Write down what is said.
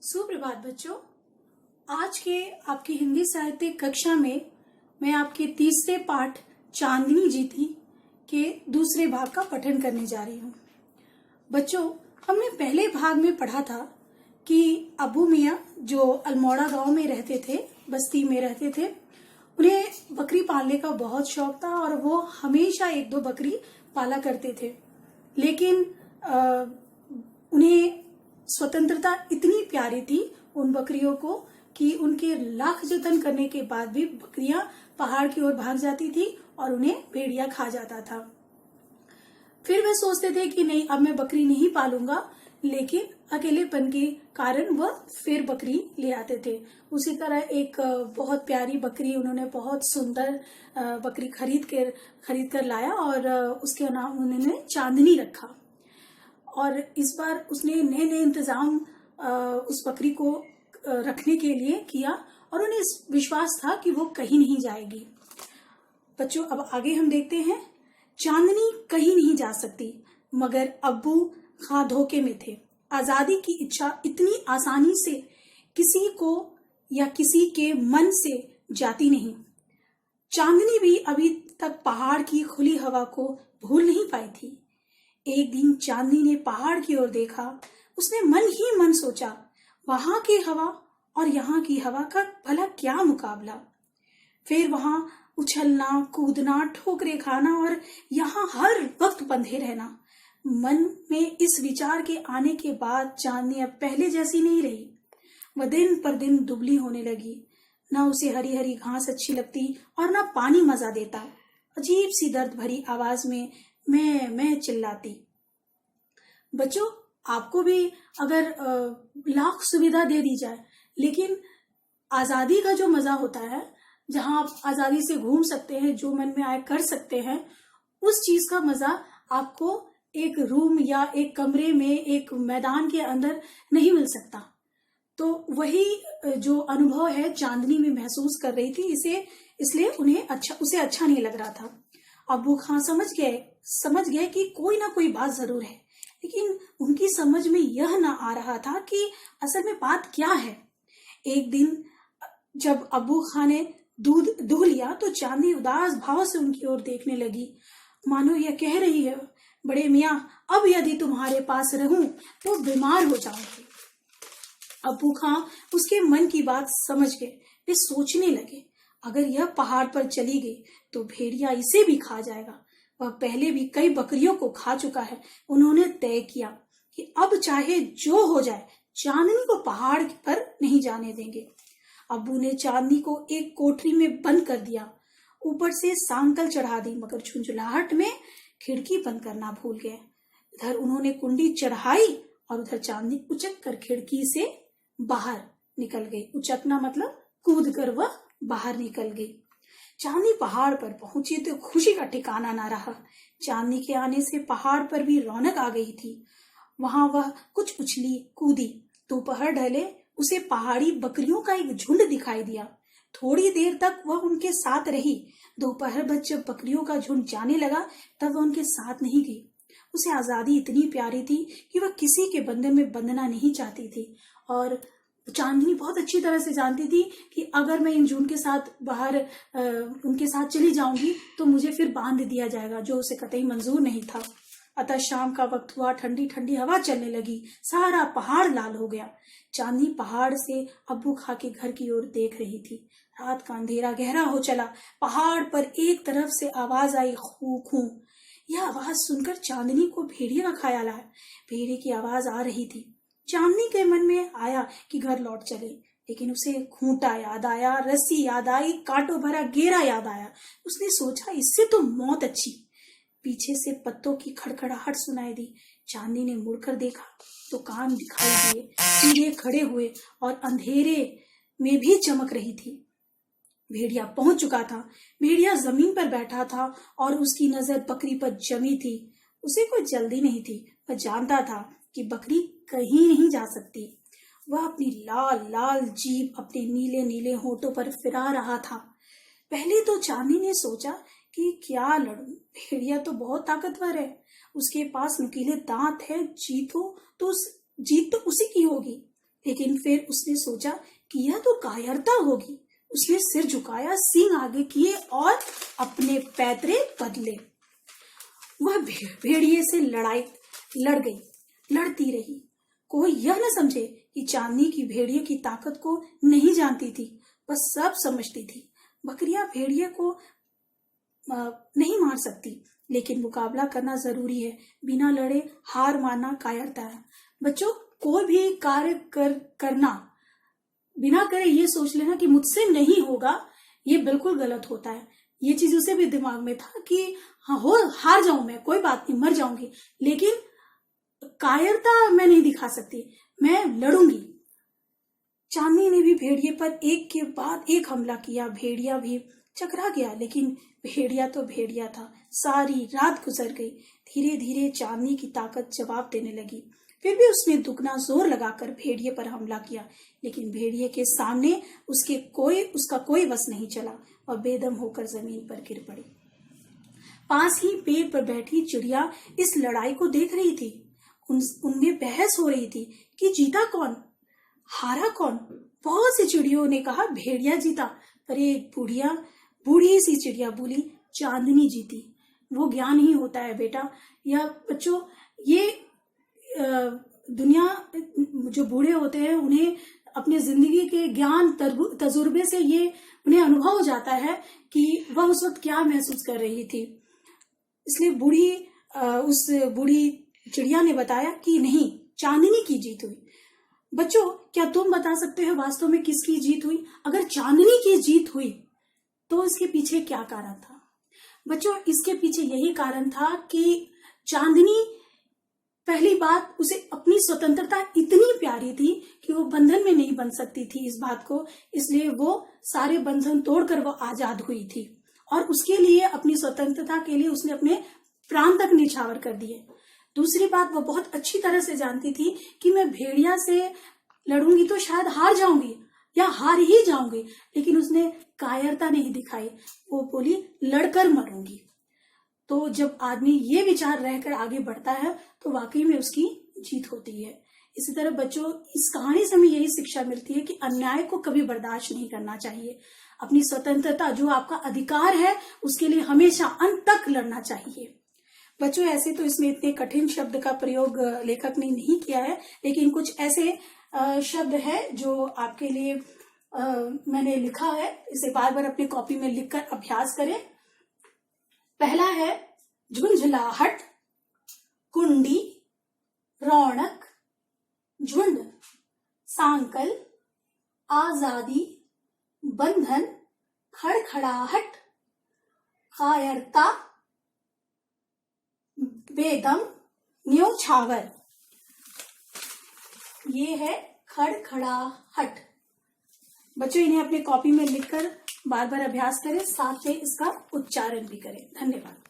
सुप्रभात बच्चों। आज के आपकी हिंदी साहित्य कक्षा में मैं आपके तीसरे पाठ चांदनी जीती के दूसरे भाग का पठन करने जा रही हूँ। बच्चों, हमने पहले भाग में पढ़ा था कि अबू मियाँ जो अल्मोड़ा गांव में रहते थे, बस्ती में रहते थे, उन्हें बकरी पालने का बहुत शौक था और वो हमेशा एक दो बकरी पाला करते थे। लेकिन उन्हें स्वतंत्रता इतनी प्यारी थी उन बकरियों को कि उनके लाख जतन करने के बाद भी बकरियां पहाड़ की ओर भाग जाती थी और उन्हें भेड़िया खा जाता था। फिर वे सोचते थे कि नहीं, अब मैं बकरी नहीं पालूंगा, लेकिन अकेलेपन के कारण वह फिर बकरी ले आते थे। उसी तरह एक बहुत प्यारी बकरी, उन्होंने बहुत सुंदर बकरी खरीद कर लाया और उसके नाम उन्होंने चांदनी रखा। और इस बार उसने नए नए इंतजाम उस बकरी को रखने के लिए किया और उन्हें विश्वास था कि वो कहीं नहीं जाएगी। बच्चों, अब आगे हम देखते हैं। चांदनी कहीं नहीं जा सकती, मगर अब्बू खां धोखे में थे। आजादी की इच्छा इतनी आसानी से किसी को या किसी के मन से जाती नहीं। चांदनी भी अभी तक पहाड़ की खुली हवा को भूल नहीं पाई थी। एक दिन चांदनी ने पहाड़ की ओर देखा। उसने मन ही मन सोचा, वहां की हवा और यहाँ की हवा का भला क्या मुकाबला। फिर वहां उछलना, कूदना, ठोकरें खाना और यहाँ हर वक्त बंधे रहना। मन में इस विचार के आने के बाद चांदनी अब पहले जैसी नहीं रही। वह दिन पर दिन दुबली होने लगी। न उसे हरी हरी घास अच्छी लगती और न पानी मजा देता। अजीब सी दर्द भरी आवाज में मैं चिल्लाती। बच्चों, आपको भी अगर लाख सुविधा दे दी जाए, लेकिन आजादी का जो मजा होता है, जहां आप आजादी से घूम सकते हैं, जो मन में आए कर सकते हैं, उस चीज का मजा आपको एक रूम या एक कमरे में, एक मैदान के अंदर नहीं मिल सकता। तो वही जो अनुभव है चांदनी में महसूस कर रही थी, इसलिए उसे अच्छा नहीं लग रहा था। अब्बू खां समझ गए कि कोई ना कोई बात जरूर है, लेकिन उनकी समझ में यह ना आ रहा था कि असल में बात क्या है। एक दिन जब अब्बू खां ने दूध दुह लिया तो चांदनी उदास भाव से उनकी ओर देखने लगी, मानो यह कह रही है, बड़े मियाँ, अब यदि तुम्हारे पास रहूं तो बीमार हो जाऊंगी। अब्बू खां उसके मन की बात समझ गए। वे सोचने लगे, अगर यह पहाड़ पर चली गई तो भेड़िया इसे भी खा जाएगा। वह पहले भी कई बकरियों को खा चुका है। उन्होंने तय किया कि अब चाहे जो हो जाए, चांदनी को पहाड़ पर नहीं जाने देंगे। अब्बू ने चांदनी को एक कोठरी में बंद कर दिया, ऊपर से सांकल चढ़ा दी, मगर झुंझुलाहट में खिड़की बंद करना भूल गए। इधर उन्होंने कुंडी चढ़ाई और उधर चांदनी उचक कर खिड़की से बाहर निकल गई। उचकना मतलब कूद कर वह बाहर निकल गई। चांदनी पहाड़ पर पहुंची तो खुशी का ठिकाना ना रहा। चांदनी के आने से पहाड़ पर भी रौनक आ गई थी। वहां वह कुछ उछली कूदी। दोपहर ढले, उसे पहाड़ी बकरियों का एक झुंड दिखाई दिया। थोड़ी देर तक वह उनके साथ रही। दोपहर बाद जब बकरियों का झुंड जाने लगा, तब वह उनके साथ नहीं गई। उसे आजादी इतनी प्यारी थी कि वह किसी के बंधन में बंधना नहीं चाहती थी। और चांदनी बहुत अच्छी तरह से जानती थी कि अगर मैं इन झुंड के साथ बाहर उनके साथ चली जाऊंगी तो मुझे फिर बांध दिया जाएगा, जो उसे कतई मंजूर नहीं था। अतः शाम का वक्त हुआ, ठंडी ठंडी हवा चलने लगी, सारा पहाड़ लाल हो गया। चांदनी पहाड़ से अब्बू खां के घर की ओर देख रही थी। रात का अंधेरा गहरा हो चला। पहाड़ पर एक तरफ से आवाज आई, खू खू। यह आवाज सुनकर चांदनी को भेड़िया का ख्याल आया। भेड़िए की आवाज आ रही थी। चांदनी के मन में आया कि घर लौट चले, लेकिन उसे खूंटा याद आया, रस्सी याद आई, कांटों भरा घेरा याद आया। उसने सोचा, इससे तो मौत अच्छी। पीछे से पत्तों की खड़खड़ाहट सुनाई दी। चांदनी ने मुड़कर देखा तो कान दिखाई दिए, सीधे खड़े हुए और अंधेरे में भी चमक रही थी। भेड़िया पहुंच चुका था। भेड़िया जमीन पर बैठा था और उसकी नजर बकरी पर जमी थी। उसे कोई जल्दी नहीं थी। वह जानता था कि बकरी कहीं नहीं जा सकती। वह अपनी लाल लाल जीभ अपने नीले नीले होठों पर फिरा रहा था। पहले तो चांदनी ने सोचा कि क्या लड़ूं, भेड़िया तो बहुत ताकतवर है, उसके पास नुकीले दांत है, जीत तो उसी की होगी। लेकिन फिर उसने सोचा कि यह तो कायरता होगी। उसने सिर झुकाया, सींग आगे किए और अपने पैतरे बदले। वह भेड़िए से लड़ती रही। कोई यह न समझे कि चांदनी की भेड़िए की ताकत को नहीं जानती थी, बस सब समझती थी। बकरियां भेड़िए को नहीं मार सकती, लेकिन मुकाबला करना जरूरी है। बिना लड़े हार मानना कायरता है। बच्चों, कोई भी कार्य करना बिना करे ये सोच लेना कि मुझसे नहीं होगा, ये बिल्कुल गलत होता है। ये चीज उसे भी दिमाग में था कि हाँ हार जाऊं मैं, कोई बात नहीं, मर जाऊंगी, लेकिन कायरता मैं नहीं दिखा सकती, मैं लड़ूंगी। चांदनी ने भी भेड़िए पर एक के बाद एक हमला किया। भेड़िया भी चकरा गया, लेकिन भेड़िया तो भेड़िया था। सारी रात गुजर गई। धीरे धीरे चांदनी की ताकत जवाब देने लगी। फिर भी उसने दुगना जोर लगाकर भेड़िए पर हमला किया, लेकिन भेड़िए के सामने उसका कोई वश नहीं चला और बेदम होकर जमीन पर गिर पड़ी। पास ही पेड़ पर बैठी चिड़िया इस लड़ाई को देख रही थी। उनमें बहस हो रही थी कि जीता कौन, हारा कौन। बहुत सी चिड़ियों ने कहा भेड़िया जीता, पर एक बूढ़ी सी चिड़िया बोली चांदनी जीती। वो ज्ञान ही होता है बेटा। या बच्चों, ये दुनिया, जो बूढ़े होते हैं उन्हें अपने जिंदगी के ज्ञान तजुर्बे से ये उन्हें अनुभव हो जाता है कि वह उस वक्त क्या महसूस कर रही थी। इसलिए उस बूढ़ी चिड़िया ने बताया कि नहीं, चांदनी की जीत हुई। बच्चों, क्या तुम बता सकते हो वास्तव में किसकी जीत हुई? अगर चांदनी की जीत हुई तो इसके पीछे क्या कारण था? बच्चों, इसके पीछे यही कारण था कि चांदनी, पहली बात, उसे अपनी स्वतंत्रता इतनी प्यारी थी कि वो बंधन में नहीं बन सकती थी इस बात को, इसलिए वो सारे बंधन तोड़कर वो आजाद हुई थी। और उसके लिए, अपनी स्वतंत्रता के लिए उसने अपने प्राण तक न्यौछावर कर दिए। दूसरी बात, वो बहुत अच्छी तरह से जानती थी कि मैं भेड़िया से लड़ूंगी तो शायद हार जाऊंगी या हार ही जाऊंगी, लेकिन उसने कायरता नहीं दिखाई। वो बोली लड़कर मरूंगी। तो जब आदमी ये विचार रहकर आगे बढ़ता है तो वाकई में उसकी जीत होती है। इसी तरह बच्चों, इस कहानी से हमें यही शिक्षा मिलती है कि अन्याय को कभी बर्दाश्त नहीं करना चाहिए। अपनी स्वतंत्रता, जो आपका अधिकार है, उसके लिए हमेशा अंत तक लड़ना चाहिए। बच्चों, ऐसे तो इसमें इतने कठिन शब्द का प्रयोग लेखक ने नहीं किया है, लेकिन कुछ ऐसे शब्द है जो आपके लिए मैंने लिखा है। इसे बार बार अपनी कॉपी में लिखकर अभ्यास करें। पहला है झुंझलाहट, कुंडी, रौनक, झुंड, सांकल, आजादी, बंधन, खड़खड़ाहट, कायरता, बेदम, न्योछावर। ये है खड़खड़ाहट। बच्चों, इन्हें अपनी कॉपी में लिखकर बार बार अभ्यास करें, साथ में इसका उच्चारण भी करें। धन्यवाद।